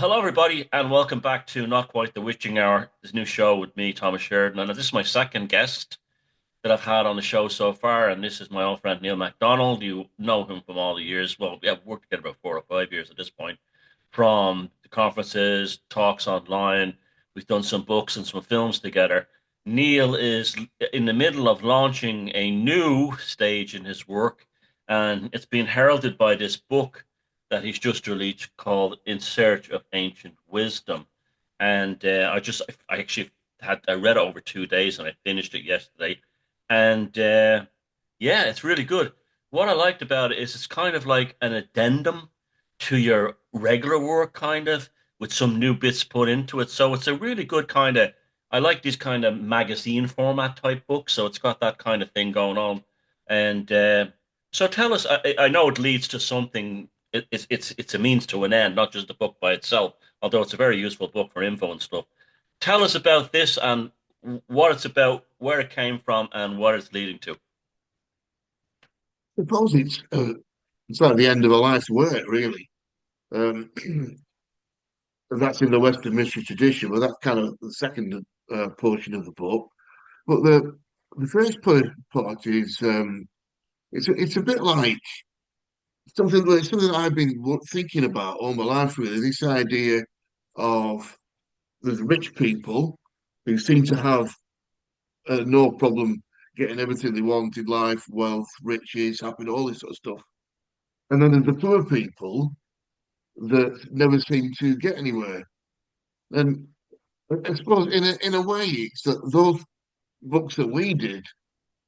Hello, everybody, and welcome back to Not Quite the Witching Hour, this new show with me, Thomas Sheridan. And this is my second guest that I've had on the show so far, and this is my old friend Neil McDonald. You know him from all the years. Well, yeah, we've worked together about 4 or 5 years at this point, from the conferences, talks online. We've done some books and some films together. Neil is in the middle of launching a new stage in his work, and it's been heralded by this book that he's just released called In Search of Ancient Wisdom. And I actually I read it over 2 days and I finished it yesterday. And yeah, it's really good. What I liked about it is it's kind of like an addendum to your regular work, kind of, with some new bits put into it. So it's a really good kind of, I like these kind of magazine format type books. So it's got that kind of thing going on. And so tell us, I know it leads to something. It's a means to an end, not just the book by itself, although it's a very useful book for info and stuff. Tell us about this and what it's about, where it came from, and what it's leading to. Suppose it's like the end of a life's work, really. Um, that's in the Western mystery tradition, but that's kind of the second portion of the book. But the part is it's a bit like something that I've been thinking about all my life. Really, this idea of there's rich people who seem to have no problem getting everything they want in life, wealth, riches, happiness, all this sort of stuff. And then there's the poor people that never seem to get anywhere. And I suppose in a way, it's that those books that we did,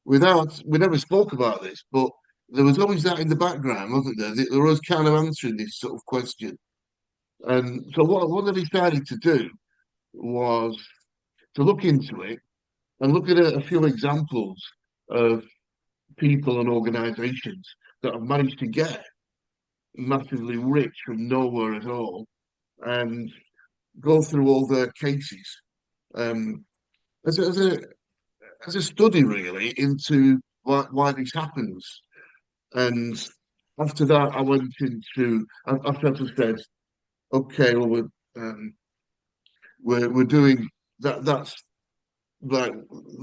we never spoke about this, but there was always that in the background, wasn't there? They were always kind of answering this sort of question. And so what I decided to do was to look into it and look at a few examples of people and organizations that have managed to get massively rich from nowhere at all and go through all their cases um, as as a study really into why this happens. And after that, I went into I sort of said, okay, well we're doing that. That's like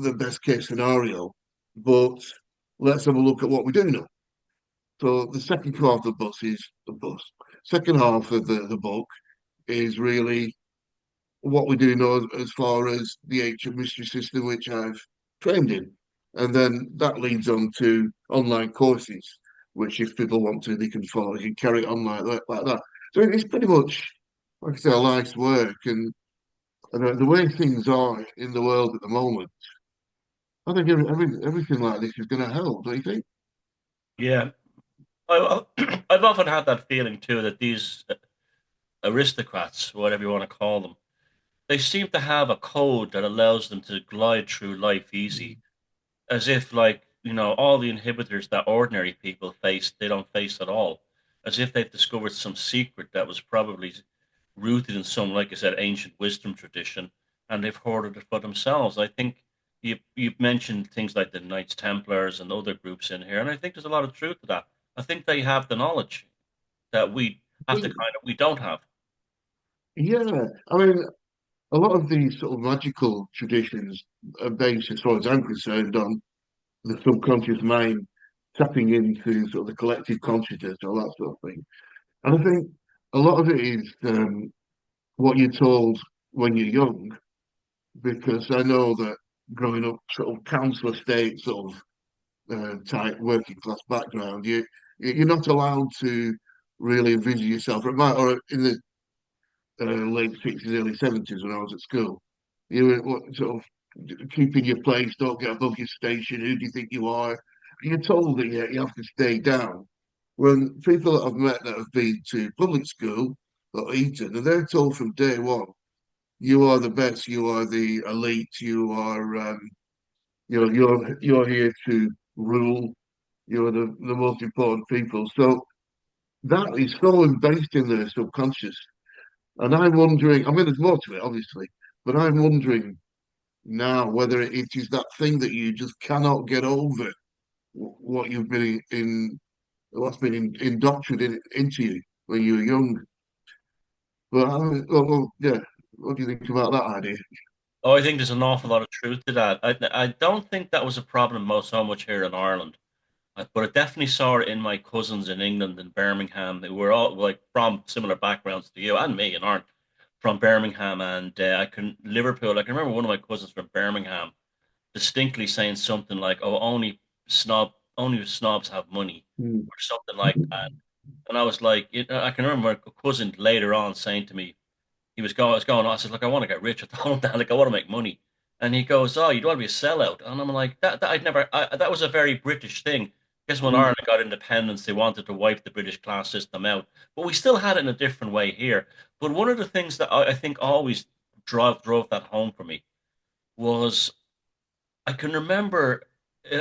the best case scenario, but let's have a look at what we do know. So the second half of the bus. Second half of the book is really what we do know as far as the ancient mystery system, which I've trained in. And then that leads on to online courses, which if people want to, they can follow, you can carry it on like that. So it's pretty much, like I say, a life's work. And the way things are in the world at the moment, I think everything like this is going to help, don't you think? Yeah, I've often had that feeling too that these aristocrats, whatever you want to call them, they seem to have a code that allows them to glide through life easy, as if like all the inhibitors that ordinary people face, they don't face at all, as if they've discovered some secret that was probably rooted in some, like I said, ancient wisdom tradition, and they've hoarded it for themselves. I think you've mentioned things like the Knights Templars and other groups in here, and I think there's a lot of truth to that. I think they have the knowledge that we have to kind of we don't have. Yeah, I mean, a lot of these sort of magical traditions are based, as far as I'm concerned, on the subconscious mind tapping into sort of the collective consciousness, all that sort of thing. And I think a lot of it is what you're told when you're young, because I know that growing up sort of council estate sort of type working class background, you're not allowed to really envision yourself, or in the late 60s, early 70s when I was at school. You were sort of keeping your place, don't get above your station, who do you think you are? You're told that you have to stay down. When people that I've met that have been to public school or Eton, and they're told from day one, you are the best, you are the elite, you are, you're here to rule, you're the most important people. So that is so embedded in their subconscious. And I'm wondering, I mean, there's more to it, obviously, but I'm wondering now whether it is that thing that you just cannot get over what you've been what's been indoctrinated into you when you were young. But yeah, what do you think about that idea? Oh, I think there's an awful lot of truth to that. I don't think that was a problem most so much here in Ireland. But I definitely saw it in my cousins in England and Birmingham, who were all like from similar backgrounds to you and me and aren't from Birmingham. And I can Liverpool. I can remember one of my cousins from Birmingham distinctly saying something like, "Oh, only snobs have money," Mm. or something like that. And I was like, I can remember my cousin later on saying to me, I was going, I said, look, I want to get rich. I told him that, like, I want to make money. And he goes, oh, you don't want to be a sellout. And I'm like, that was a very British thing. I guess when Mm. Ireland got independence, they wanted to wipe the British class system out. But we still had it in a different way here. But one of the things that I think always drove that home for me was I can remember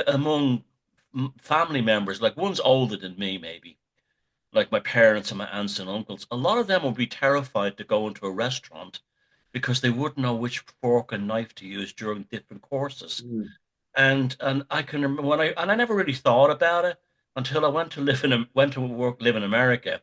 among family members, like one's older than me, maybe, like my parents and my aunts and uncles, a lot of them would be terrified to go into a restaurant because they wouldn't know which fork and knife to use during different courses. Mm. And I can remember I never really thought about it until I went to work live in America,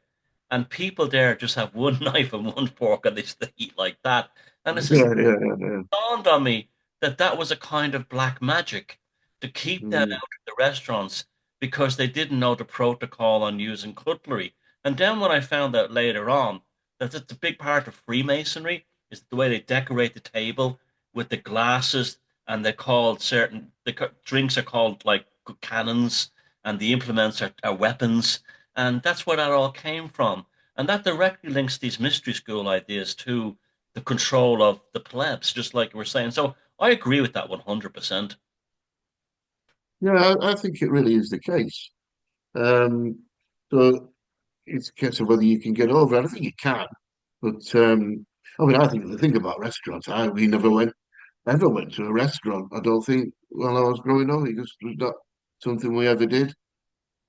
and people there just have one knife and one fork and they just eat like that. And it's just Yeah, yeah, yeah, yeah. dawned on me that that was a kind of black magic to keep them out Mm. of the restaurants because they didn't know the protocol on using cutlery. And then when I found out later on that it's a big part of Freemasonry is the way they decorate the table with the glasses, and they're called certain drinks are called like cannons, and the implements are weapons, and that's where that all came from. And that directly links these mystery school ideas to the control of the plebs, just like you were saying. So I agree with that 100%. Yeah, I think it really is the case. Um, so it's a case of whether you can get over it. I think you can, but I mean, I think the thing about restaurants, we never ever went to a restaurant. I don't think while I was growing up, it just was not something we ever did.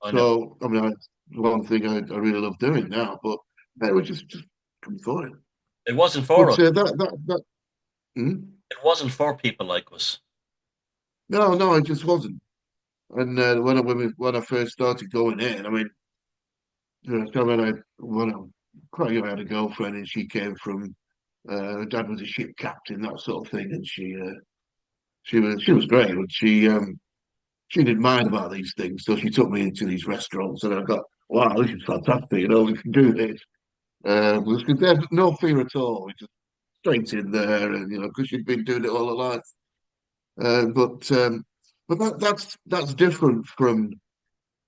I know So I mean, one thing I really love doing now, but it was just couldn't afford it. it wasn't for But us. that hmm? It wasn't for people like us. No, no, it just wasn't. And when I first started going in, I mean, so when I quite young, I had a girlfriend, and she came from her dad was a ship captain, that sort of thing, and she was great, but she didn't mind about these things, so she took me into these restaurants, and I got, wow, this is fantastic, we can do this. There's no fear at all. We just straight in there, and because she'd been doing it all her life. But that's different from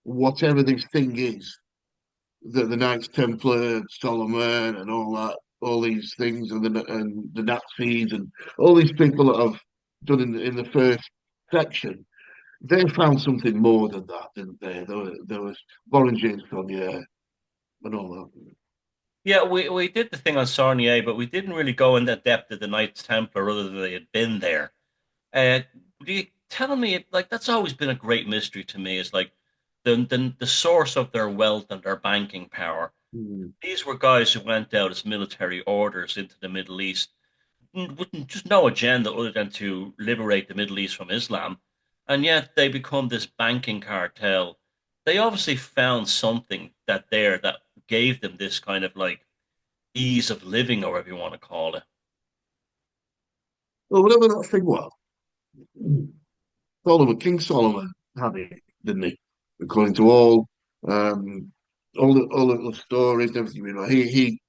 whatever this thing is that the Knights Templar, Solomon, and all that, all these things, and the Nazis, and all these people that have done in the first section. They found something more than that, didn't they? There was Bollinger on the air and all that. Yeah, we did the thing on Sarnier, but we didn't really go into depth of the Knights Templar other than they had been there. Uh, do you tell me like that's always been a great mystery to me is like the source of their wealth and their banking power. Mm. These were guys who went out as military orders into the Middle East with just no agenda other than to liberate the Middle East from Islam, and yet they become this banking cartel. They obviously found something that gave them this kind of like ease of living, or whatever you want to call it. Well, whatever that thing was, King Solomon had it, didn't he? According to um, all the stories, and everything. He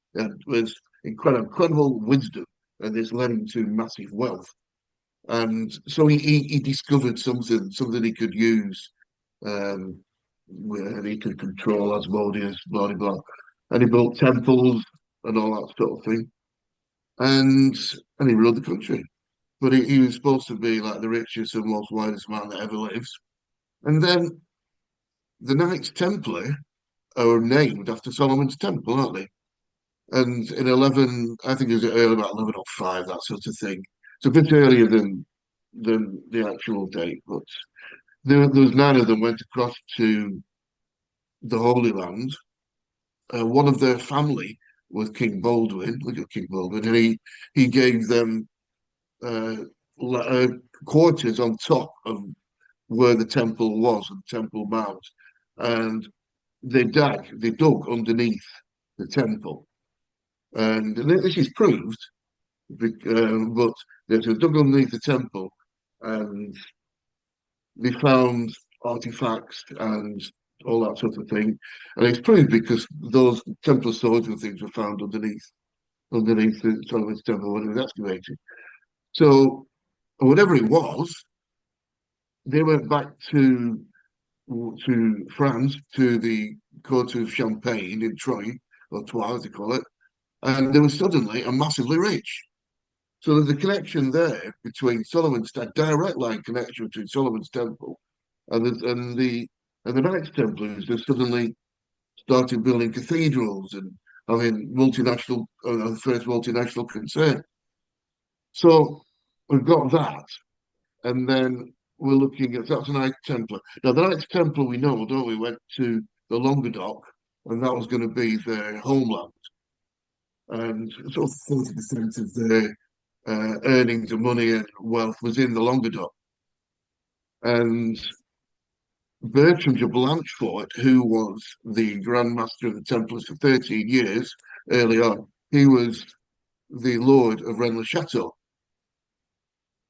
was incredible wisdom, and this led him to massive wealth. And so he discovered something he could use, um, where he could control Asmodeus, blah blah blah, and he built temples and all that sort of thing, and and he ruled the country. But he was supposed to be like the richest and most wisest man that ever lives. And then the Knights Templar are named after Solomon's temple, aren't they? And in 11, I think it was early about 1105, that sort of thing. It's a bit earlier than the actual date, but there was nine of them went across to the Holy Land. One of their family was King Baldwin. Look at King Baldwin, and he gave them uh, quarters on top of where the temple was, and Temple Mount, and they dug underneath the temple, And this is proved, but they dug underneath the temple and they found artifacts and all that sort of thing. And it's proved because those Templar swords and things were found underneath the Solomon's temple when it was excavated. So whatever it was, they went back to France, to the court of Champagne in Troyes, or Troyes as they call it, and they were suddenly and massively rich. So there's a connection there between Solomon's a direct line connection between Solomon's Temple and the Knights Templars. They suddenly started building cathedrals and having first multinational concern. So we've got that, and then we're looking at that's a Knights Templar. Now the Knights Templar we know, don't we? Went to the Languedoc, and that was going to be their homeland, and sort of 40% of their earnings and money and wealth was in the Languedoc. And Bertram de Blanchefort, who was the Grand Master of the Templars for 13 years early on, he was the Lord of Rennes-le-Château.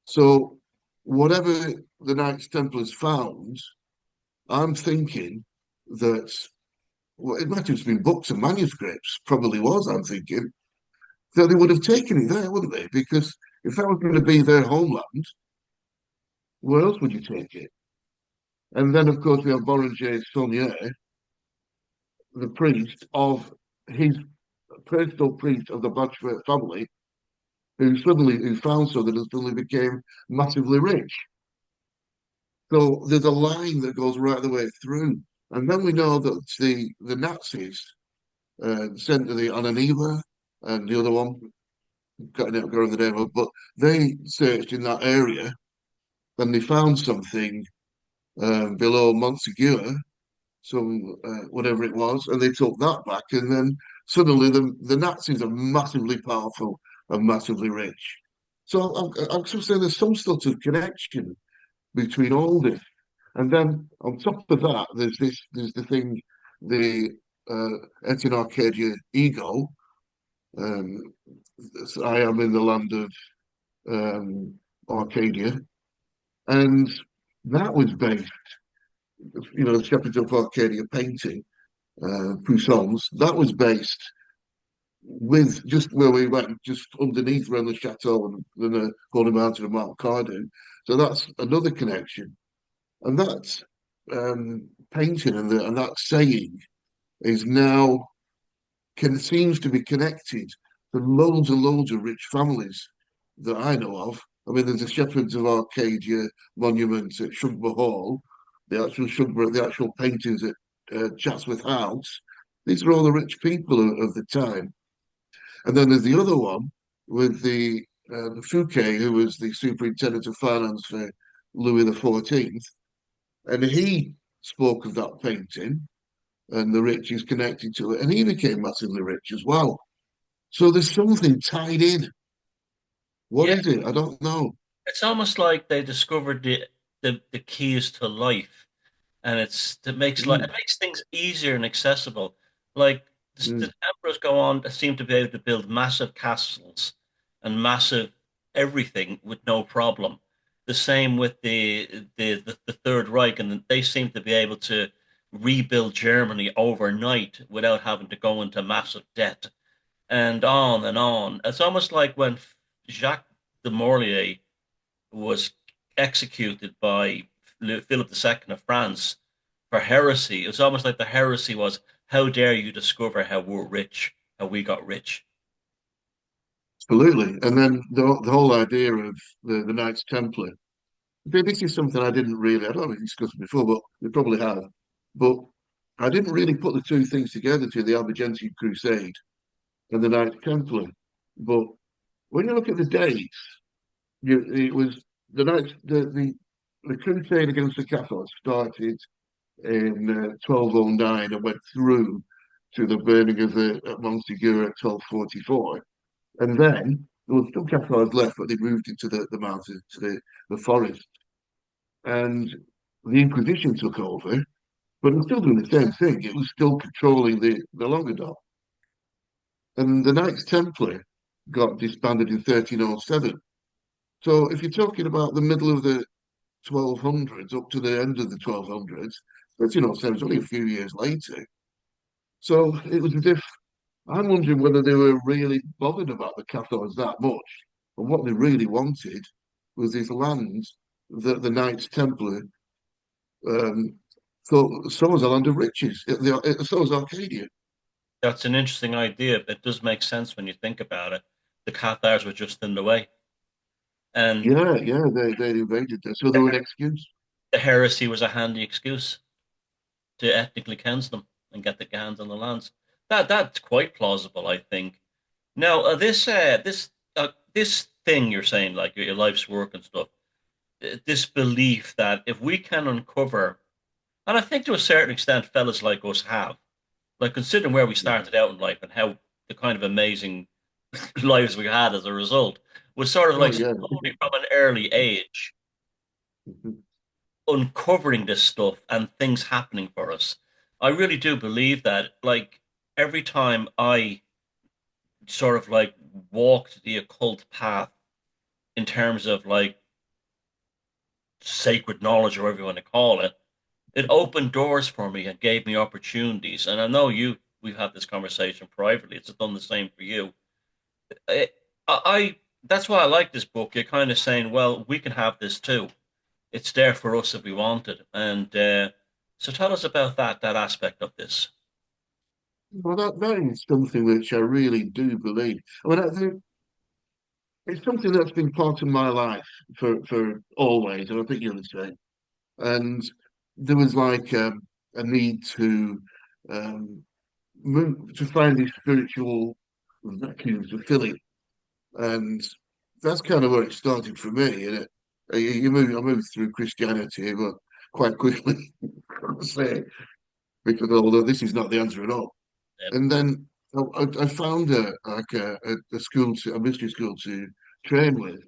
So whatever the Knights Templars found, I'm thinking that well, it might have been books and manuscripts, probably was, I'm thinking, that they would have taken it there, wouldn't they? Because if that was going to be their homeland, where else would you take it? And then, of course, we have Boranger Saunier, the priest of his personal priest of the Blatchford family, who found something and suddenly became massively rich. So there's a line that goes right the way through. And then we know that the Nazis sent to the Ananiva and the other one, cutting out the name of, but they searched in that area and they found something below Montsegur, some whatever it was, and they took that back, and then suddenly the Nazis are massively powerful and massively rich. So I'm just saying there's some sort of connection between all this, and then on top of that, there's the thing, the Et in Arcadia ego. Um, I am in the land of Arcadia, and that was based, the Shepherds of Arcadia painting, Pousson's, that was based with just where we went, just underneath around the chateau and the Holy Mountain of Mount Cardu. So that's another connection. And that painting and that saying is now seems to be connected to loads and loads of rich families that I know of. I mean, there's a Shepherds of Arcadia monument at Shugborough Hall, the actual paintings at Chatsworth House. These are all the rich people of the time. And then there's the other one with the Fouquet, who was the superintendent of finance for Louis XIV, and he spoke of that painting and the riches connected to it, and he became massively rich as well. So there's something tied in. What Yeah, is it? I don't know. it's almost like they discovered the keys to life, and it Mm, makes things easier and accessible. Like mm. the emperors go on to seem to be able to build massive castles and massive everything with no problem. The same with the Third Reich, and they seem to be able to rebuild Germany overnight without having to go into massive debt and on and on. It's almost like when Jacques de Morlier was executed by Philip II of France for heresy. It was almost like the heresy was, how dare you discover how we're rich, how we got rich. Absolutely. And then the whole idea of the Knights Templar. This is something I didn't really, I don't know if we discussed it before, but we probably have. But I didn't really put the two things together to the Albigensian Crusade and the Knights Templar. But when you look at the dates, it was the Knights, the Crusade against the Catholics started in 1209 and went through to the burning of the at Montsegur at 1244. And then there were still Catholics left, but they moved into the mountains, to the forest. And the Inquisition took over, but it was still doing the same thing. It was still controlling the Languedoc. and the Knights Templar got disbanded in 1307. So if you're talking about the middle of the 1200s up to the end of the 1200s, 1307 is only a few years later. So it was as if I'm wondering whether they were really bothered about the Cathars that much, and what they really wanted was this land that the Knights Templar um, thought saw as a land of riches. It saw as Arcadia. That's an interesting idea. It does make sense when you think about it. The Cathars were just in the way, and Yeah, yeah, they invaded there, so there was an excuse. the heresy was a handy excuse to ethnically cleanse them and get the hands on the lands. That's quite plausible, I think. Now, this thing you're saying, like your life's work and stuff, this belief that if we can uncover, and I think to a certain extent, fellas like us have, like considering where we Yeah. started out in life and how the kind of amazing lives we had as a result, was sort of Oh, like yeah. slowly from an early age uncovering this stuff and things happening for us. I really do believe that, like, every time I sort of like walked the occult path in terms of like sacred knowledge or whatever you want to call it, it opened doors for me and gave me opportunities. And I know we've had this conversation privately. It's done the same for you. I, I that's why I like this book. You're kind of saying, well, we can have this too. It's there for us if we want it. And so tell us about that aspect of this. Well, that is something which I really do believe. I mean, it's something that's been part of my life for always, and I think you're the same. And there was like a need to um, move to find these spiritual vacuums to fill it, and that's kind of where it started for me. And I moved through Christianity, but quite quickly, I say, because although this is not the answer at all. Yep. And then I found a school, a mystery school to train with.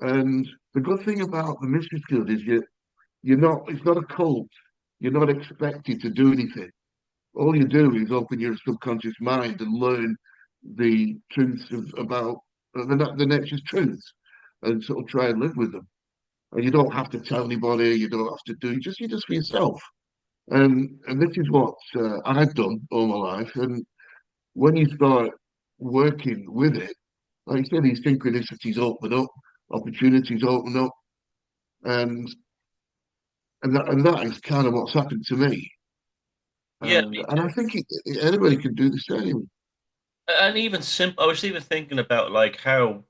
And the good thing about the mystery school is you're not, it's not a cult. You're not expected to do anything. All you do is open your subconscious mind and learn the truths about the nature's truths, and sort of try and live with them. And you don't have to tell anybody. You don't have to do. You just for yourself. And this is what I've done all my life. And when you start working with it, like you say, these synchronicities open up, opportunities open up, and and that is kind of what's happened to me. Yeah, And I think anybody can do the same. and even simple. I was even thinking about like how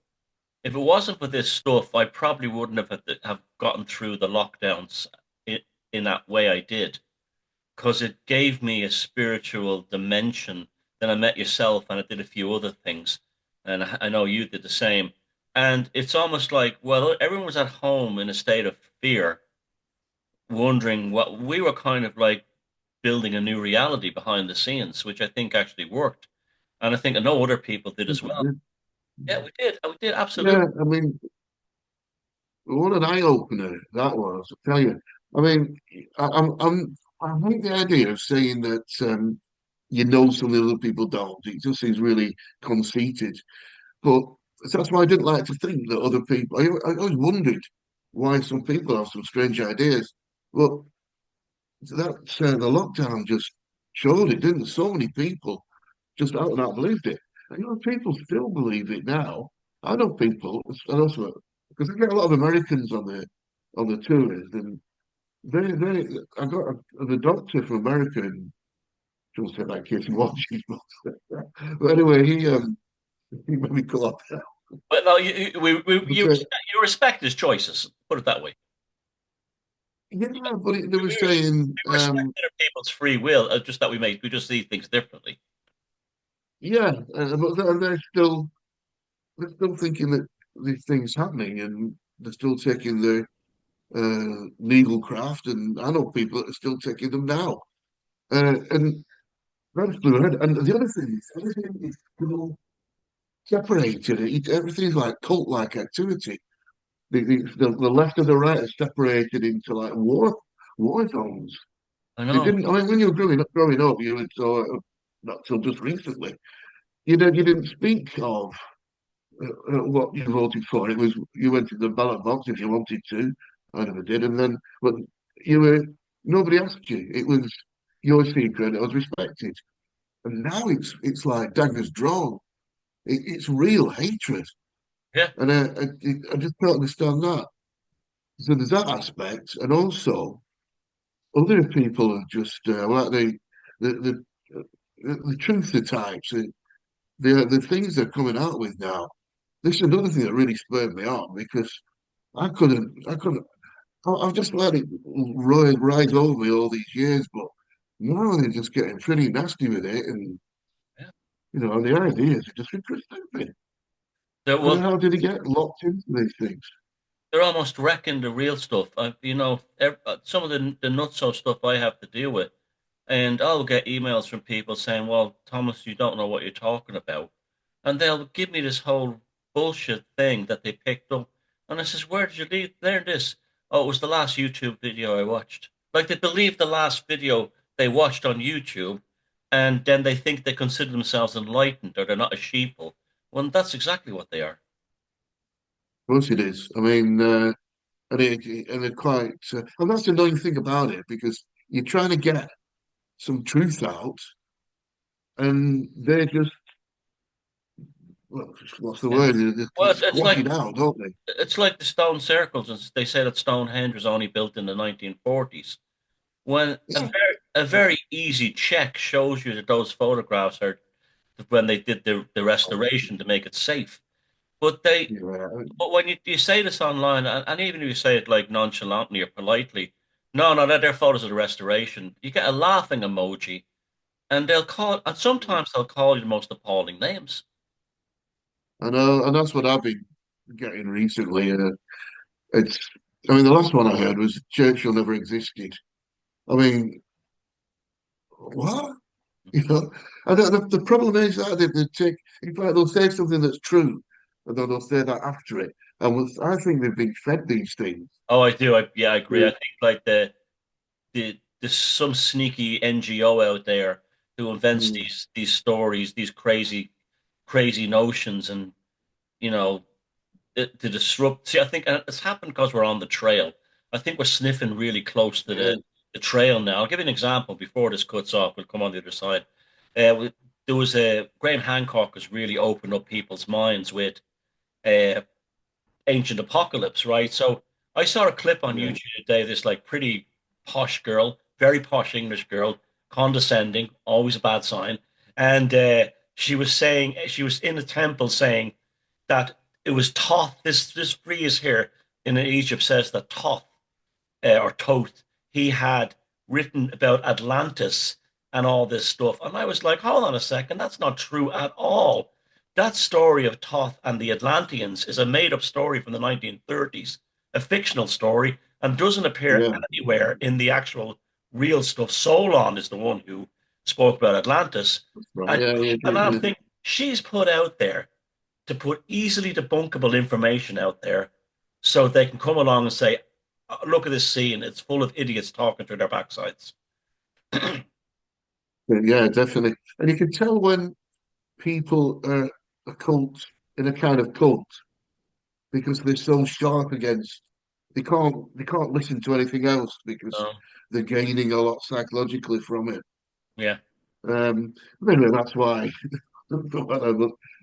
if it wasn't for this stuff, I probably wouldn't have gotten through the lockdowns in, in that way I did, because it gave me a spiritual dimension. Then I met yourself, and I did a few other things, and I know you did the same. And it's almost like, well, everyone was at home in a state of fear, wondering what we were kind of like building a new reality behind the scenes, which I think actually worked. And I think I know other people did as well. Yeah, we did. We did absolutely. Yeah, I mean, what an eye opener that was! I tell you. I mean, I hate the idea of saying that you know something other people don't. It just seems really conceited. But that's why I didn't like to think that other people. I always wondered why some people have some strange ideas. But that the lockdown just showed it, didn't it? So many people just out and out believed it. And people still believe it now. I know people, and also because I get a lot of Americans on the tours, and they I got the doctor from America, and she'll say that in case he watches, but anyway, he made me go up there. But no, But you respect his choices. Put it that way. yeah, but they were saying, We respect other people's free will, just that we just see things differently. yeah, but they're still thinking that these things happening, and they're still taking the legal craft, and I know people that are still taking them now. And that's good. And the other thing is, everything is still separated. Everything's like cult-like activity. The left and the right are separated into like war zones. I They know. didn't. I mean, when you were growing up, you were so not till just recently. you didn't speak of what you voted for. It was you went to the ballot box if you wanted to. I never did, and then but you were nobody asked you. It was your secret. It was respected, and now it's like daggers drawn. It's real hatred, Yeah, and I just don't understand that. So there's that aspect, and also other people are just like the the the truther types. The things they're coming out with now. This is another thing that really spurred me on because I couldn't. I've just let it rise over me all these years, but now they're just getting pretty nasty with it, and yeah. and the ideas are just stupid. I mean, Well, how did he get locked into these things? they're almost wrecking the real stuff. Some of the nutso stuff I have to deal with, and I'll get emails from people saying, "Well, Thomas, you don't know what you're talking about," and they'll give me this whole bullshit thing that they picked up, and I says, "Where did you learn this?" Oh, it was the last YouTube video I watched. Like they believe the last video they watched on YouTube, and then they think they consider themselves enlightened or they're not a sheeple. Well, that's exactly what they are. Of course, it is. I mean, and they're quite, and that's the annoying thing about it because you're trying to get some truth out, and they're just well, what's the Yeah. word? They Well, just it's squash like it out, don't they? it's like the stone circles, and they say that Stonehenge was only built in the 1940s. When Yeah, a very easy check shows you that those photographs are when they did the restoration to make it safe. But yeah. but when you say this online, and even if you say it like nonchalantly or politely, no, they're photos of the restoration. You get a laughing emoji, and and sometimes they'll call you the most appalling names. I know, and that's what I've been getting recently. It's, I mean, the last one I heard was Churchill never existed. I mean, what? And the problem is that they take, in fact, they'll say something that's true, and then they'll say that after it. And I think they've been fed these things. Oh, I do. Yeah, I agree. I Yeah. think like there's some sneaky NGO out there who invents Mm. these stories, these crazy notions, and you know to disrupt. See, I think it's happened because we're on the trail. I think we're sniffing really close to Yeah, the trail now. I'll give you an example before this cuts off. We'll come on the other side. There was a Graham Hancock has really opened up people's minds with uh, ancient apocalypse, right? So I saw a clip on yeah, YouTube today, this like pretty posh girl, very posh English girl, condescending, always a bad sign. And she was saying, she was in a temple saying that it was Thoth. This phrase here in Egypt says that Thoth or Toth, he had written about Atlantis and all this stuff. And I was like, hold on a second, that's not true at all. That story of Thoth and the Atlanteans is a made up story from the 1930s, a fictional story, and doesn't appear yeah. anywhere in the actual real stuff. Solon is the one who spoke about Atlantis. Right. And, Yeah, yeah, and I'm yeah. thinking, she's put out there to put easily debunkable information out there so they can come along and say, "Oh, look at this scene, it's full of idiots talking to their backsides." Yeah, definitely. And you can tell when people are a cult in a kind of cult because they're so sharp against they can't listen to anything else because Um, they're gaining a lot psychologically from it. yeah, Anyway, that's why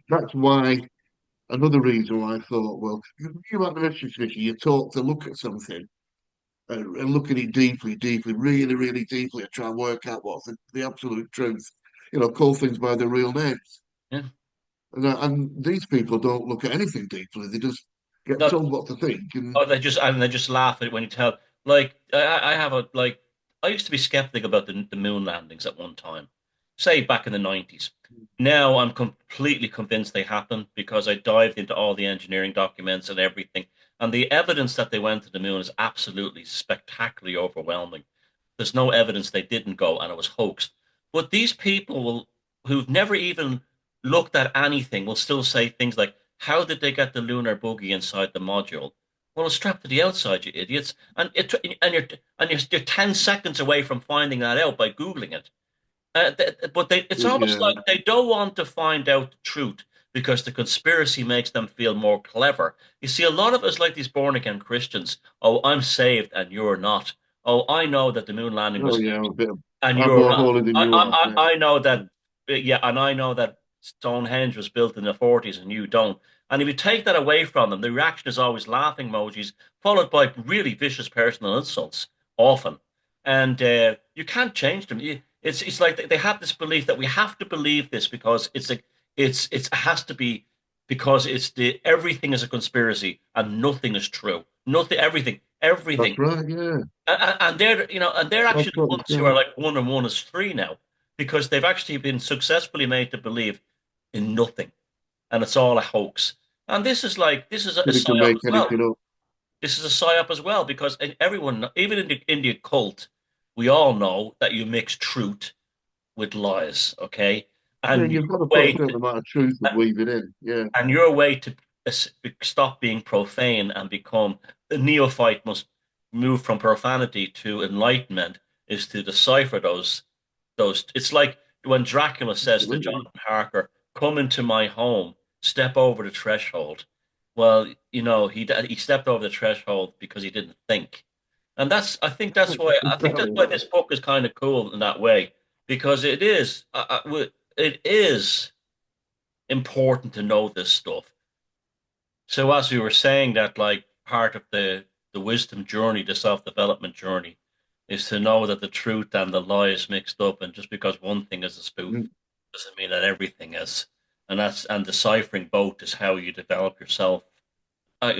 that's why another reason why I thought, well, you about the mystery tradition, you talk to look at something and look at it deeply, deeply, really, really deeply, and try and work out what's the absolute truth. Call things by their real names. yeah. And these people don't look at anything deeply; they just get No, told what to think. And oh, they just laugh at it when you tell. Like I have a like I used to be skeptic about the moon landings at one time, say back in the 90s. Now I'm completely convinced they happened because I dived into all the engineering documents and everything, and the evidence that they went to the moon is absolutely spectacularly overwhelming. There's no evidence they didn't go and it was hoaxed. But these people who've never even looked at anything will still say things like, "How did they get the lunar boogie inside the module?" Well, it's strapped to the outside, you idiots, and you're 10 seconds away from finding that out by googling it. It's almost Yeah. like they don't want to find out the truth because the conspiracy makes them feel more clever. You see, a lot of us, like these born again Christians, oh, I'm saved and you're not. Oh, I know that the moon landing Oh was yeah, I'm a bit. and I'm you're more not. holy than you are. Yeah. I know that, yeah, and I know that Stonehenge was built in the 40s and you don't. And if you take that away from them, the reaction is always laughing emojis, followed by really vicious personal insults, often. And you can't change them. It's like they have this belief that we have to believe this because it has to be because it's the everything is a conspiracy and nothing is true. Nothing, everything. That's right. Yeah, And they're, and they're that's actually the what they ones who are say. like one and one is three now, because they've actually been successfully made to believe in nothing, and it's all a hoax. And this is a Nobody can psyop make as well. anything up. This is a psyop as well because everyone, even in the occult, we all know that you mix truth with lies. Okay, Yeah, and you've got to put way a certain amount of truth and weave it in. Yeah, and your way to stop being profane and become a neophyte must move from profanity to enlightenment is to decipher those. It's like when Dracula says to absolutely. Jonathan Harker, "Come into my home, step over the threshold." Well, he stepped over the threshold because he didn't think, and I think that's Exactly. why this book is kind of cool in that way because it is important to know this stuff. So as we were saying that like part of the wisdom journey, the self-development journey, is to know that the truth and the lie is mixed up, and just because one thing is a spoof Mm. doesn't mean that everything is. And deciphering both is how you develop yourself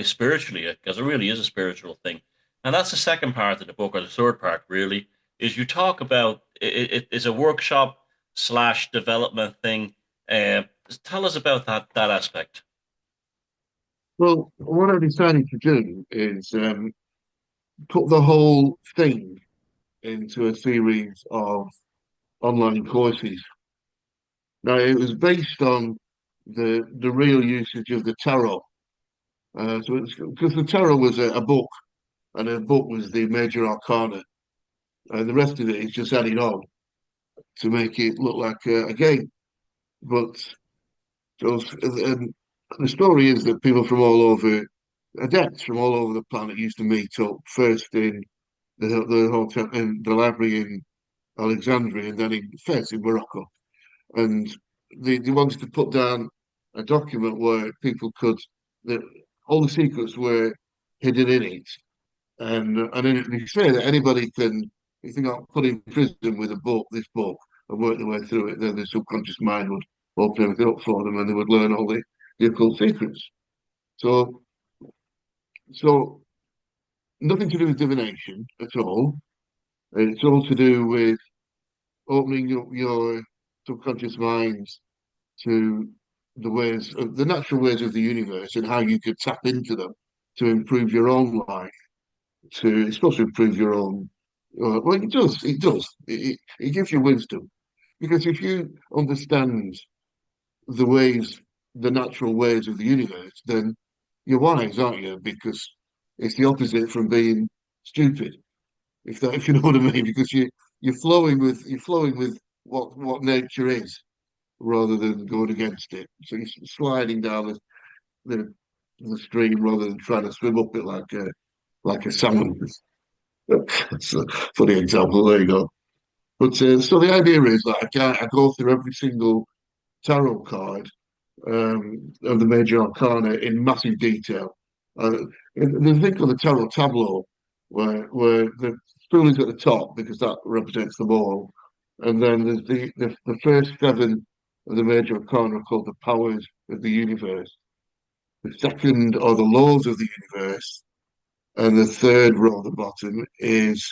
spiritually, because it really is a spiritual thing. And that's the second part of the book, or the third part really, is you talk about it is a workshop slash development thing. Uh, Tell us about that aspect. Well, what I decided to do is put the whole thing into a series of online courses. Now, it was based on the real usage of the tarot. So it's because the tarot was a book, and a book was the major arcana, and the rest of it is just added on to make it look like a game. But those, the story is that people from all over, adepts from all over the planet, used to meet up first in the hotel in the library in Alexandria, and then in Fez in Morocco. And they wanted to put down a document where people could, that all the secrets were hidden in it. And then they say that anybody can, if they got put in prison with a book, this book, and work their way through it, then the subconscious mind would open everything up for them, and they would learn all the occult secrets. So, so nothing to do with divination at all. It's all to do with opening your subconscious mind to the natural ways of the universe, and how you could tap into them to improve your own life. It's supposed to improve your own. Well, it does. It does. It gives you wisdom, because if you understand the ways, the natural ways of the universe, then you're wise, aren't you? Because it's the opposite from being stupid. If you know what I mean, because you're flowing with what nature is, rather than going against it. So you're sliding down the, the stream rather than trying to swim up it like a salmon. That's a funny example. There you go. But so the idea is that I go through every single tarot card of the major arcana in massive detail. Uh, there's a thing called the tarot tableau, where the spoon is at the top because that represents them all, and then there's the first seven of the major arcana are called the powers of the universe. The second are the laws of the universe, and the third row at the bottom is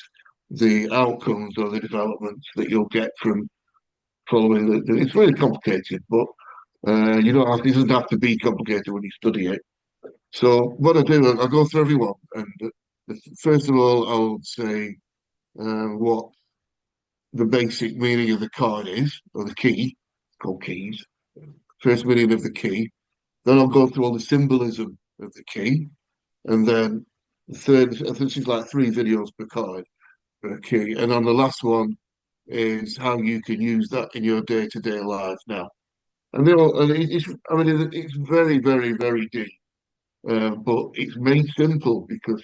the outcomes or the developments that you'll get from following it's very complicated, but you don't have, it doesn't have to be complicated when you study it. So what I do, I go through everyone, and first of all, I'll say what the basic meaning of the card is, or the key, called keys. First meaning of the key. Then I'll go through all the symbolism of the key, and then the third. I think it's like 3 videos per card per key, and on the last one, is how you can use that in your day-to-day life now. And they all, and it's, I mean, it's very, very, very deep, but it's made simple because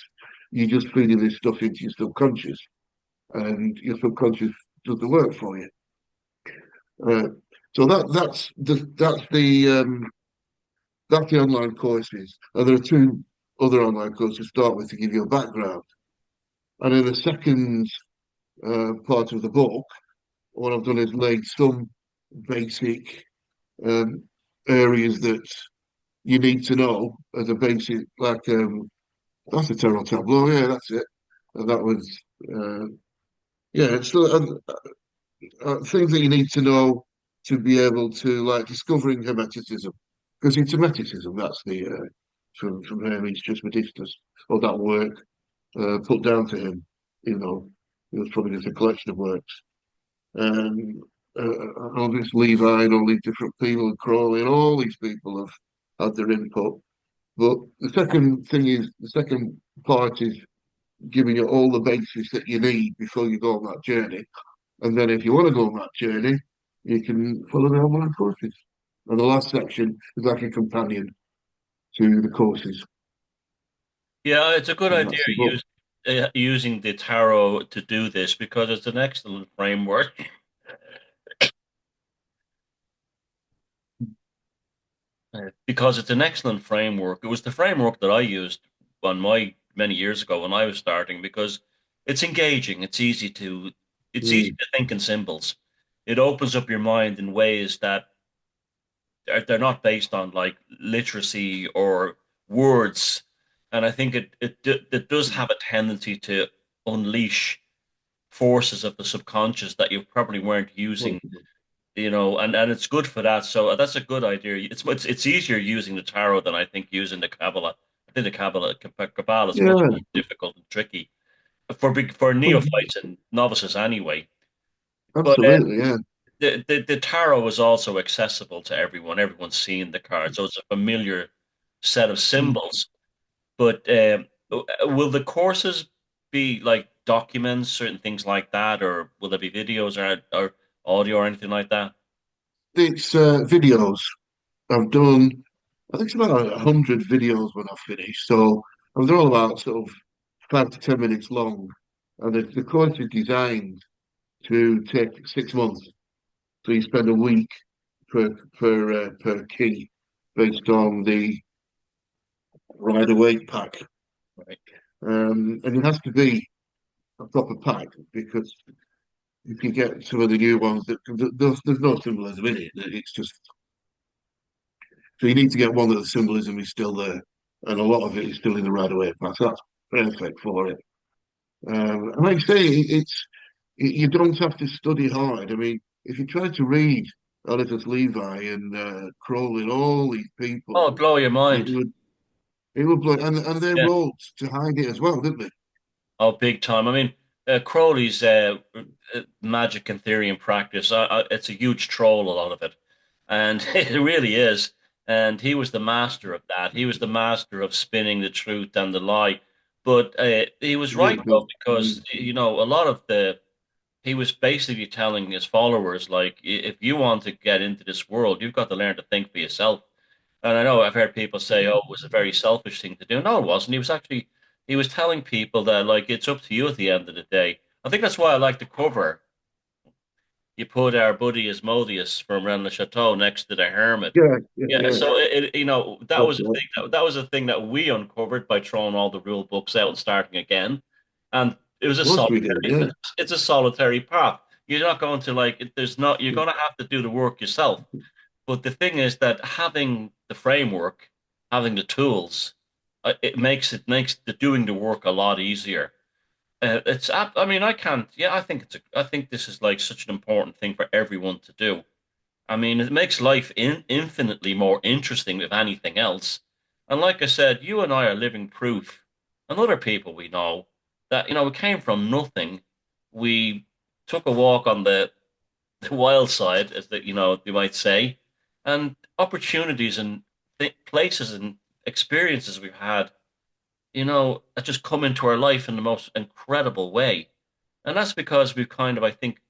you're just feeding this stuff into your subconscious, and your subconscious does the work for you. Uh, so that's the online courses, and there are two other online courses to start with to give you a background. And in the second part of the book, what I've done is laid some basic um, areas that you need to know as a basic, like that's a tarot tableau, yeah, that's it. And that was, uh, yeah, so things that you need to know to be able to, like, discovering Hermeticism. Because it's Hermeticism, that's the, from Hermes Trismegistus, or that work put down to him, you know, it was probably just a collection of works. And all this Levi and all these different people, and Crawley, and all these people have had their input. But the second part is giving you all the basics that you need before you go on that journey. And then if you want to go on that journey, you can follow the online courses. And the last section is like a companion to the courses. Yeah, it's a good And idea that's the book. using the tarot to do this because it's an excellent framework. Because it's an excellent framework. It was the framework that I used on my many years ago when I was starting because it's engaging. It's easy Mm. to think in symbols. It opens up your mind in ways that they're not based on like literacy or words. And I think it does have a tendency to unleash forces of the subconscious that you probably weren't using, and it's good for that. So that's a good idea. It's easier using the tarot than I think using the Kabbalah. I think the Kabbalah is much Yeah, more difficult and tricky for neophytes and novices anyway. But absolutely. Yeah. the tarot is also accessible to everyone. Everyone's seen the card, so it's a familiar set of Mm. symbols. But will the courses be like documents, certain things like that, or will there be videos or audio or anything like that? It's videos. I've done, I think it's about 100 videos when I finish. So they're all about sort of 5 to 10 minutes long. And the course is designed to take 6 months. So you spend a week per key based on the rider weight pack. Right. And it has to be a proper pack because if you get some of the new ones, there's no symbolism in it. It's just so you need to get one that the symbolism is still there, and a lot of it is still in the rider weight pack. So that's perfect for it. And like I say, you don't have to study hard. I mean, if you try to read Eliphas Levi and Crowley and all these Oh, people, it'd blow your it mind. would it would blow. And they Yeah. wrote to hide it as well, didn't they? Oh, big time. I mean, Crowley's magic and theory and practice, it's a huge troll, a lot of it. And it really is. And he was the master of that. He was the master of spinning the truth and the lie. But he was Yeah, right, but though, because, a lot of he was basically telling his followers, like, if you want to get into this world, you've got to learn to think for yourself. And I know I've heard people say, "Oh, it was a very selfish thing to do." No, it wasn't. He was telling people that like it's up to you at the end of the day. I think that's why I like the cover. You put our buddy Asmodeus from Rennes le Chateau next to the hermit. yeah, yeah, Yeah, yeah. so that That's was a right. thing that was a thing that we uncovered by throwing all the rule books out and starting again. And it was Of course we did. Yeah, it's a solitary path. You're not going to like there's not you're going to have to do the work yourself. But the thing is that having the framework, having the tools, it makes the doing the work a lot easier. I mean, I can't. Yeah, I think this is like such an important thing for everyone to do. I mean, it makes life infinitely more interesting if anything else. And like I said, you and I are living proof, and other people we know that we came from nothing. We took a walk on the wild side, as that you might say, and opportunities and places and experiences we've had, that just come into our life in the most incredible way. And that's because we kind of, I think,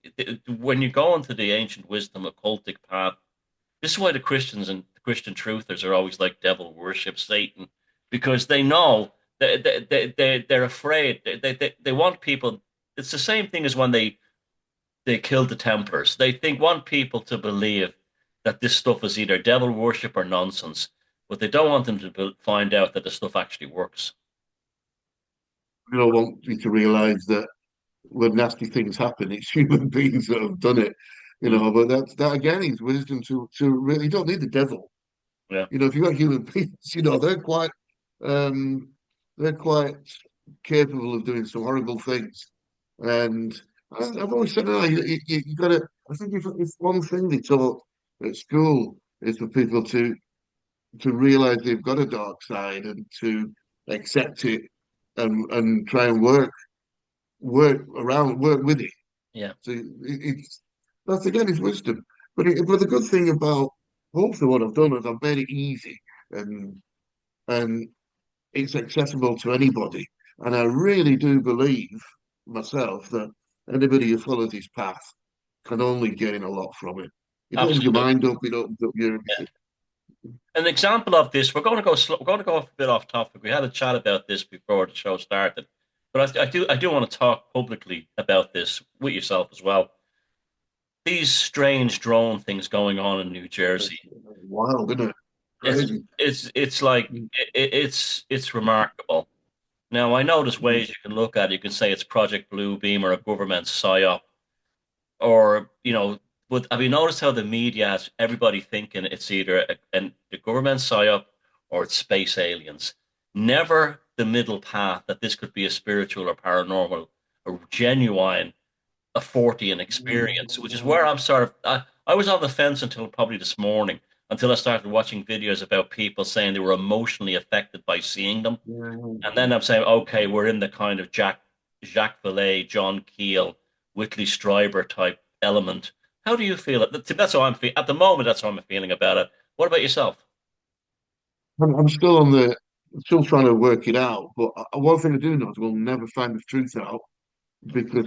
when you go into the ancient wisdom occultic path, this is why the Christians and the Christian truthers are always like devil worship Satan, because they know they're afraid. They want people. It's the same thing as when they killed the Templars. They think want people to believe that this stuff is either devil worship or nonsense, but they don't want them to find out that the stuff actually works. You don't want you to realise that when nasty things happen, it's human beings that have done it. Mm, But that again is wisdom to really, you don't need the devil. yeah, If you've got human beings, um they're quite capable of doing some horrible things. And I've always said, no, you got to. I think if one thing they taught at school is for people to realize they've got a dark side and to accept it and try and work with it. yeah, So it's that's again is wisdom. But the good thing about hopefully what I've done is I've made it easy and and it's accessible to anybody. And I really do believe myself that anybody who follows this path can only gain a lot from it. It opens your absolutely. mind up, it opens up your Yeah. An example of this, we're going to go slow, we're going to go a bit off topic. We had a chat about this before the show started, but I do want to talk publicly about this with yourself as well. These strange drone things going on in New Jersey. wild, isn't it? It's Crazy. it's like it's remarkable. Now I know there's ways you can look at it. You can say it's Project Bluebeam or a government psyop, or but have you noticed how the media has everybody thinking it's either a government psyop or it's space aliens? Never the middle path that this could be a spiritual or paranormal or genuine a 40 and experience, which is where I'm sort of I was on the fence until probably this morning, until I started watching videos about people saying they were emotionally affected by seeing them. And then I'm saying, okay, we're in the kind of Jacques Vallée, John Keel, Whitley Strieber type element. How do you feel it? That's how I'm feeling at the moment. That's how I'm feeling about it. What about yourself? I'm still still trying to work it out. But one thing I do know is we'll never find the truth out because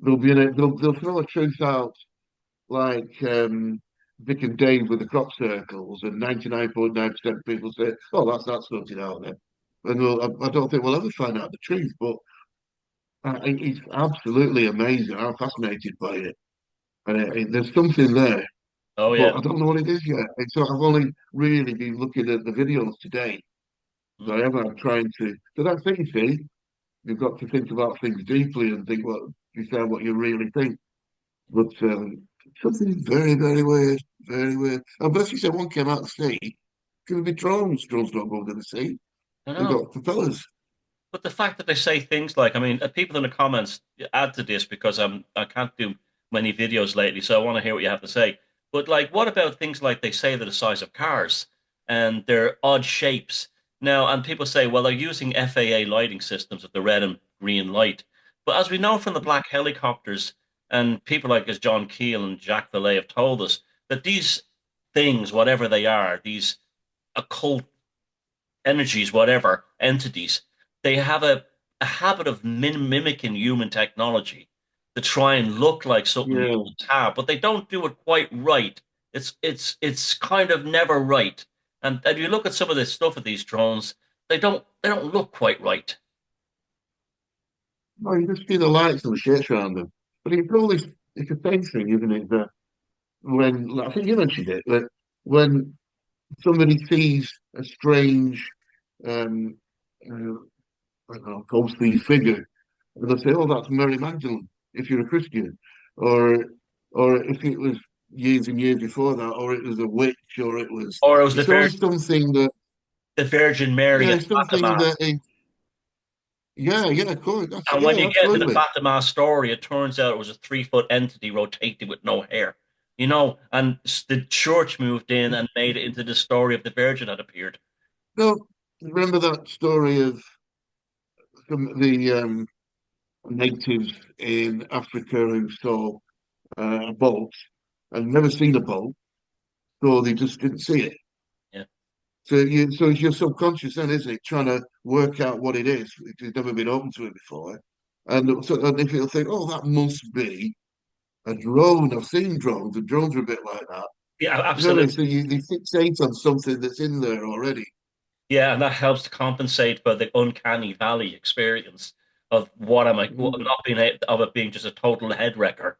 they'll throw a truth out like Vic and Dave with the crop circles, and 99.9% of people say, "Oh, that's sorted out then." And I don't think we'll ever find out the truth. But it's absolutely amazing. I'm fascinated by it, and there's something there, Oh yeah. but I don't know what it is yet. So I've only really been looking at the videos today. So Mm. I am trying to. So that's it. You see, you've got to think about things deeply and think what decide what you really think. But something very, very weird, very weird. And plus, you said one came out of the sea. Could be drones. Drones don't go to the sea. I They've know. got propellers. But the fact that they say things like, I mean, people in the comments add to this because I can't do many videos lately, so I want to hear what you have to say. But like, what about things like they say they're the size of cars and they're odd shapes now? And people say, well, they're using FAA lighting systems with the red and green light. But as we know from the black helicopters, and people like as John Keel and Jacques Vallée have told us that these things, whatever they are, these occult energies, whatever entities, they have a habit of mimicking human technology to try and look like something Yeah. humans have, but they don't do it quite right. It's kind of never right. And you look at some of the stuff of these drones, they don't look quite right. No, you just see the lights and the shapes around them. But it's always it's a same thing, isn't it? That when like, I think you mentioned it, that when somebody sees a strange um I don't know, ghostly figure, and they'll say, "Oh, that's Mary Magdalene," if you're a Christian, or or if it was years and years before that, or it was a witch, or it was. Or it was It's always something that, the Virgin Mary yeah, at it's something Fatima. that, yeah, of course, that's And when yeah, you get into the absolutely. Fatima story, it turns out it was a 3 foot entity rotating with no hair. And the church moved in and made it into the story of the Virgin that appeared. No, remember that story of the natives in Africa who saw a boat and never seen a boat, so they just didn't see it. Yeah. So it's your subconscious then, isn't it, trying to work out what it is? It's never been open to it before. And if you'll think, oh, that must be a drone. I've seen drones, and drones are a bit like that. Yeah, You know what I mean? absolutely. So you fixate on something that's in there already. Yeah, and that helps to compensate for the uncanny valley experience of what am I Mm. not being of it being just a total head wrecker.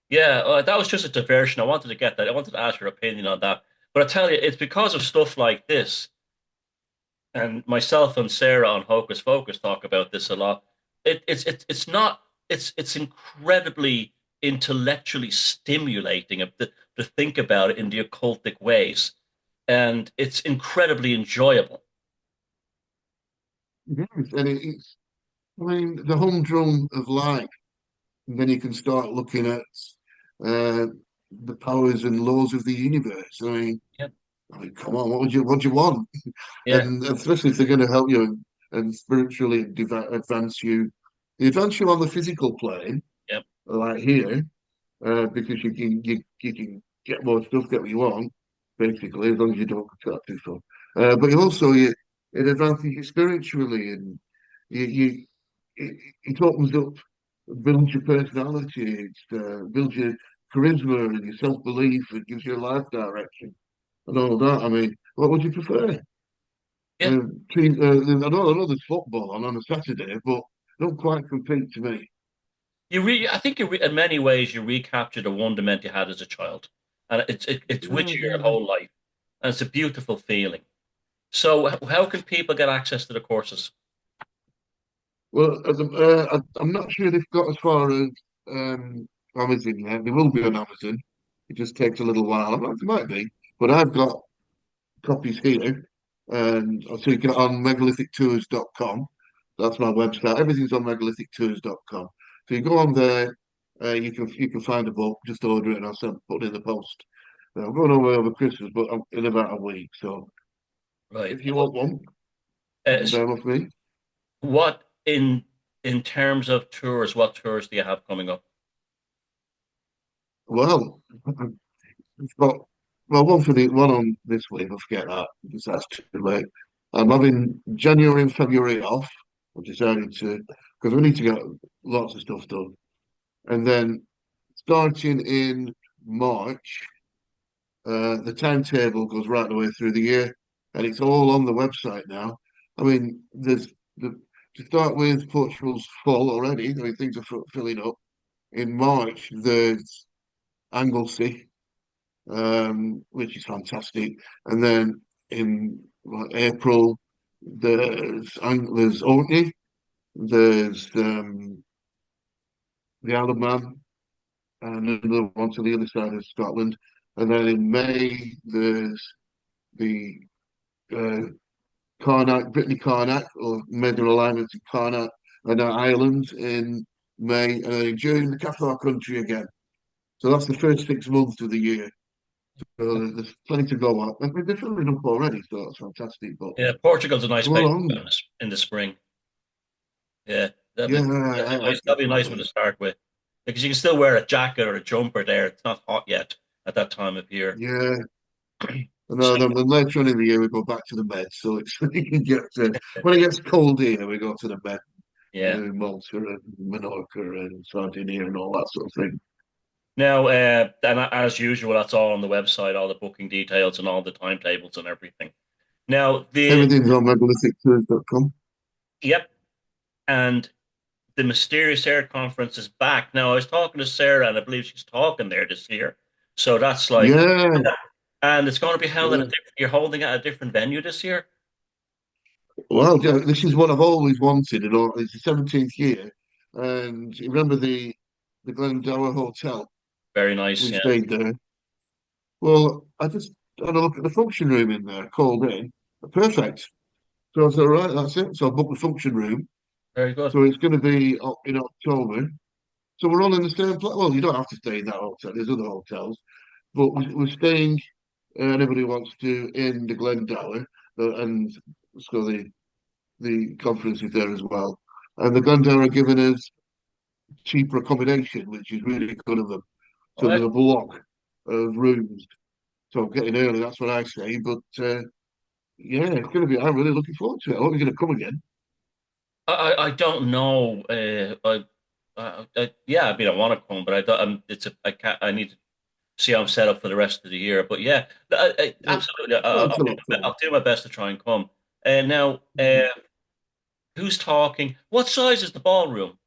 Yeah, that was just a diversion. I wanted to get that. I wanted to ask your opinion on that. But I tell you, it's because of stuff like this, and myself and Sarah on Hocus Pocus talk about this a lot. It's not it's incredibly intellectually stimulating to think about it in the occultic ways, and it's incredibly enjoyable. Yes, and it's, I mean, the humdrum of life. And then you can start looking at uh, the powers and laws of the universe. Yeah, I mean, come on, what do you want? yeah, And especially if they're going to help you and spiritually advance you, they advance you on the physical plane, yeah, like here, because you can get more stuff, get what you want, basically, as long as you don't contract too stuff. But you also it advances you spiritually, and you it opens up, builds your personality, builds your charisma and your self belief, it gives you a life direction and all that. I mean, what would you prefer? yeah. I know there's football on a Saturday, but don't quite compete to me. I think in many ways you recapture the wonderment you had as a child, and it's with Yeah, you your yeah. whole life, and it's a beautiful feeling. So, how can people get access to the courses? Well, I'm not sure they've got as far as Amazon yet. They will be on Amazon. It just takes a little while. It might be, but I've got copies here, and so you can on megalithic tours.com. That's my website. Everything's on megalithic tours.com. So you go on there, you can find a book, just order it, and I'll put it in the post. I'm going away over Christmas, but I'm in about a week. So Right. if you want one, you can So bear with me. what in terms of tours? What tours do you have coming up? Well, I've got one for the one on this week. I forget that because that's too late. I'm having January and February off. I decided to because we need to get lots of stuff done, and then starting in March, the timetable goes right the way through the year, and it's all on the website now. I mean, there's the to start with, Portugal's full already. I mean, things are filling up. In March, there's Anglesey, which is fantastic. And then in April, there's Orkney, there's the Isle of Man, and another one to the other side of Scotland. And then in May, there's the uh, Brittany Carnac, or Major Alignments in Carnac, and Ireland in May, and then in June, the Cathar country again. So that's the first 6 months of the year. So there's plenty to go on. I mean, they're filling up already, so that's fantastic. But Yeah, Portugal's a nice come place to go along. in the spring. Yeah, that'd Yeah, be, that'd be nice. That'd be a nice one to start with because you can still wear a jacket or a jumper there. It's not hot yet at that time of year. yeah. And So then later on in the year, we go back to the Med. So it's you can get when it gets cold here, we go to the Med, yeah. Malta and Menorca and Sardinia and all that sort of thing. Now, and as usual, that's all on the website, all the booking details and all the timetables and everything. Now, Everything's on megalithic tours.com. yep, and the Mysterious Air Conference is back. Now, I was talking to Sarah, and I believe she's talking there this year. So that's like, Yeah, and it's going to be held yeah. you're holding it at a different venue this year. Well, yeah, this is what I've always wanted. It's the 17th year, and you remember the Glendower Hotel? Very nice. We Yeah, stayed there. Well, I just had a look at the function room in there, called in. Perfect. So I said, right, that's it. So I booked the function room. very good. So it's going to be in October. So we're all in the same place. Well, you don't have to stay in that hotel. There's other hotels, but we're staying. Anybody wants to in the Glendower, and so the conference is there as well. And the Glendower are giving us cheaper accommodation, which is really good of them. Oh, So there's a block of rooms. So getting early, that's what I say. But yeah, it's going to be. I'm really looking forward to it. I hope you're going to come again. I don't know. Yeah, I mean, I want to come, but I don't. It's a. I can't. I need to see how I'm set up for the rest of the year. But yeah, Well, absolutely. well, it's a lot of fun. I'll do my best to try and come. Now, Mhm. who's talking? What size is the ballroom?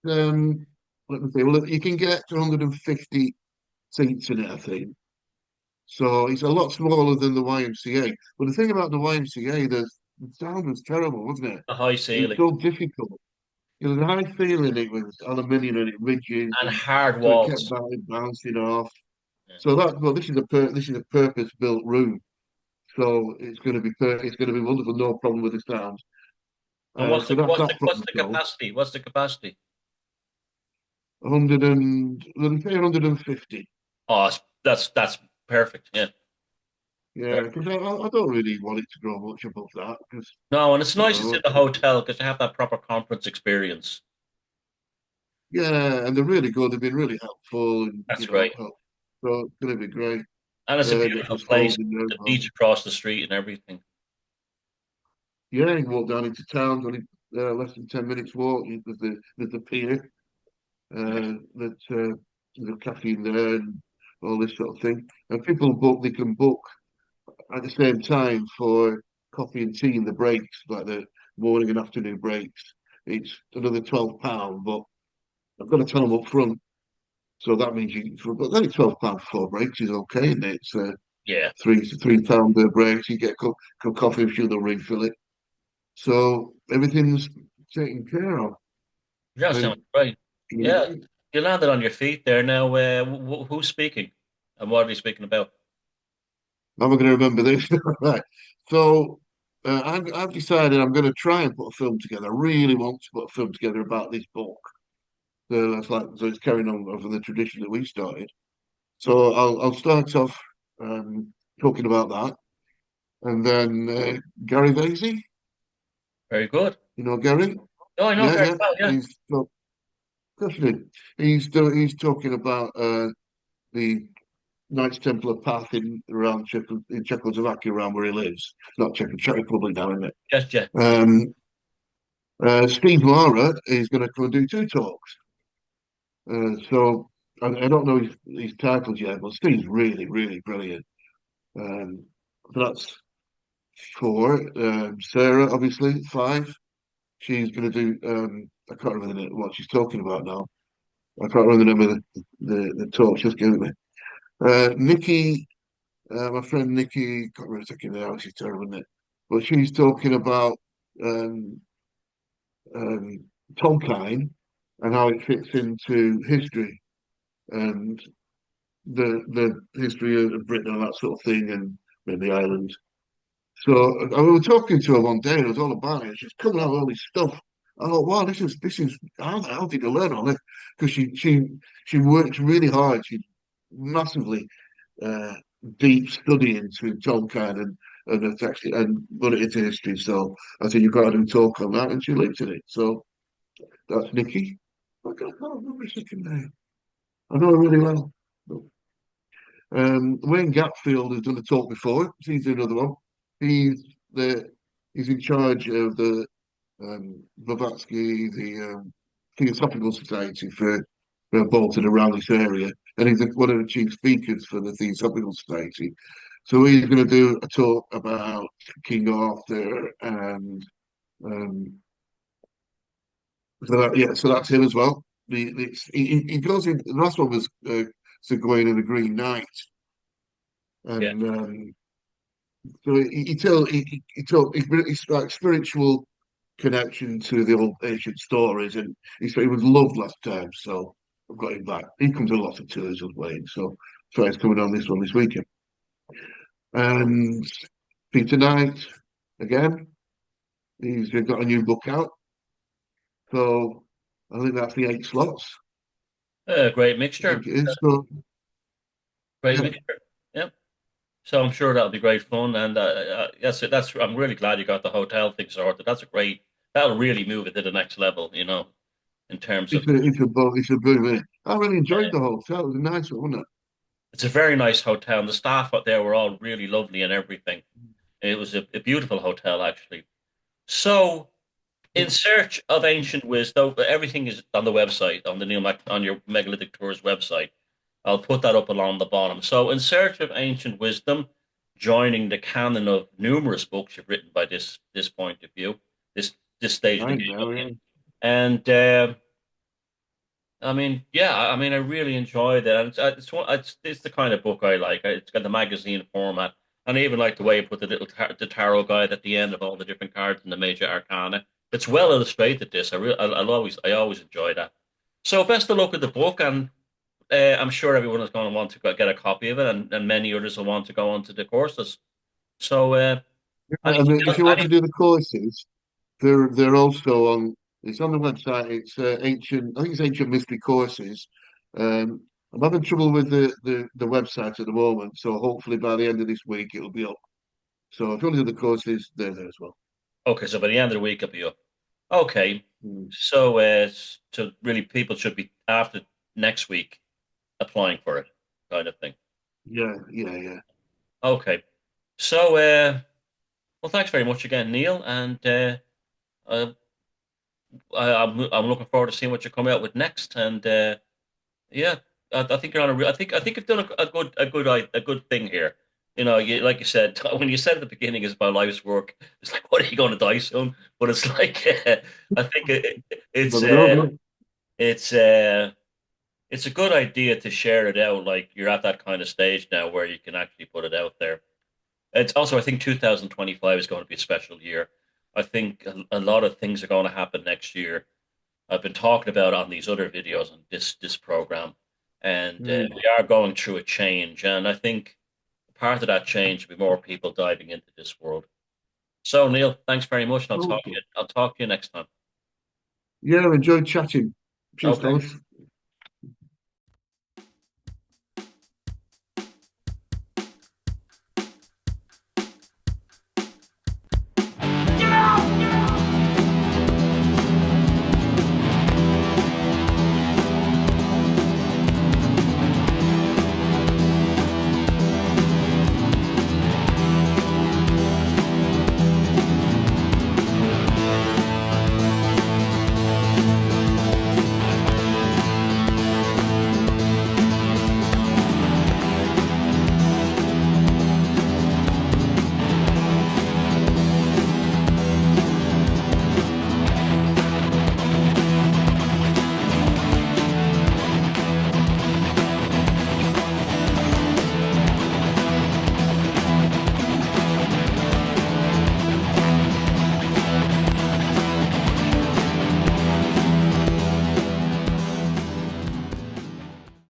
Um, Let me see. Well, you can get to 150 seats in it, I think. So it's a lot smaller than the YMCA. But the thing about the YMCA, the sound was terrible, wasn't it? The high It was ceiling so difficult. You know, the high ceiling, it was aluminium and it ridges, and and hard so it kept walls. bouncing off. Yeah. So this is a purpose built room. So it's going to be wonderful, no problem with the sound. And So that's that what's problem the solved. capacity? What's the capacity? 100 and let me say 150. Oh, that's perfect. Yeah. Yeah, because I don't really want it to grow much above that because No, and it's you nice it's in know the hotel because you have that proper conference experience. yeah, and they're really good. They've been really helpful, and That's great. so it's going to be great. And it's a Get beautiful some place. stalls in there as The well. beach across the street and everything. Yeah, you can walk down into town, only less than 10 minutes walk. There's the pier Yeah. that there's a cafe in there and all this sort of thing. And people book, they can book at the same time for coffee and tea in the breaks, like the morning and afternoon breaks. It's another £12, but I've got to tell them up front. So that means but then it's £12 for four breaks is okay, isn't it? It's Yeah. £3 breaks. You get a cup of coffee, I'm sure they'll refill it. So everything's taken care of. Yeah, sounds And great. Yeah, I'm you landed on your feet there. Now, who's speaking, and what are they speaking about? going to remember this. Right. So I've decided I'm going to try and put a film together. I really want to put a film together about this book. So it's carrying on over the tradition that we started. So I'll start off um, talking about that, and then Gary Vasey, Very good. you know Gary, Oh, I know yeah, very yeah, well. Yeah, definitely. He's talking about the Knights Templar path in Czechoslovakia, around where he lives. Not Czech Republic now, isn't it? yes, yeah. Um, Steve Lara is going to come and do two talks. So I don't know his titles yet, but Steve's really, really brilliant. Um, so that's four. Sarah, obviously, five. She's going to do. I can't remember what she's talking about now. I can't remember the name of the talk she's giving me. Nikki, my friend Nikki, can't remember taking now. She's terrible, isn't it? But she's talking about um, um, Tolkien and how it fits into history and the history of Britain and that sort of thing and the island. So I we were talking to her one day, and it was all about it. She's coming out with all this stuff. I thought, wow, this is how did you learn all this? Because she works really hard. She's massively uh, deep study into Tolkien and it's actually and put it into history. So I said, you've got to do a talk on that, and she looked at it. So that's Nikki. I can't remember her second name. I know her really well. Wayne Gatfield has done a talk before. He's doing another one. He's the he's in charge of the Blavatsky, the Theosophical Society for Bolton around this area, and he's one of the chief speakers for the Theosophical Society. So he's going to do a talk about King Arthur, and um, so that's him as well. He goes in. The last one was Sir Gawain and the Green Knight, Yeah. and so it's like spiritual connection to the old ancient stories, and he was loved last time, so I've got him back. He comes a lot of tours as well, so he's coming on this one this weekend. And Peter Knight again, he's got a new book out, so I think that's the eight slots. Great I think mixture. it is. So Great yeah, mixture. Yeah. So I'm sure that'll be great fun. And yes, that's. I'm really glad you got the hotel thing sorted. That's a great. That'll really move it to the next level. In terms of. it's a boom. Isn't it? I really enjoyed the hotel. It was a nice one, wasn't It's a very nice hotel. And the staff out there were all really lovely and everything. It was a beautiful hotel, actually. So, in search of ancient wisdom, everything is on the website, on the on your Megalithic Tours website. I'll put that up along the bottom. So, in search of ancient wisdom, joining the canon of numerous books you've written by this point of view, this stage of the Right game, now, yeah. and I mean, yeah, I mean, I really enjoyed it. And it's the kind of book I like. It's got the magazine format, and I even like the way you put the tarot guide at the end of all the different cards and the major arcana. It's well illustrated. This I always enjoy that. So best of luck with the book, and I'm sure everyone is going to want to get a copy of it, and many others will want to go on to the courses. So And anything if else? you want to do the courses, they're also on. It's on the website. It's ancient. I think it's ancient mystery courses. Um, I'm having trouble with the website at the moment, so hopefully by the end of this week it'll be up. So if you want to do the courses, they're there as well. Okay, so by the end of the week, it'll be up. Okay, Mm. so really, people should be after next week applying for it, kind of thing. Yeah, yeah, yeah. Okay, so well, thanks very much again, Neil, and uh, I'm looking forward to seeing what you come out with next. And yeah, I think you're on a I think you've done a good thing here. You know, like you said, when you said at the beginning is my life's work, it's like, what are you going to die soon? But it's like, I think Never know, yeah. it's uh, it's a good idea to share it out. Like you're at that kind of stage now where you can actually put it out there. It's also, I think 2025 is going to be a special year. I think a lot of things are going to happen next year. I've been talking about on these other videos on this program, and Mm. we are going through a change. And I think part of that change will be more people diving into this world. So Neil, thanks very much, and Okay. I'll talk to you next time. Yeah, I enjoyed chatting. Cheers, Okay. Thomas.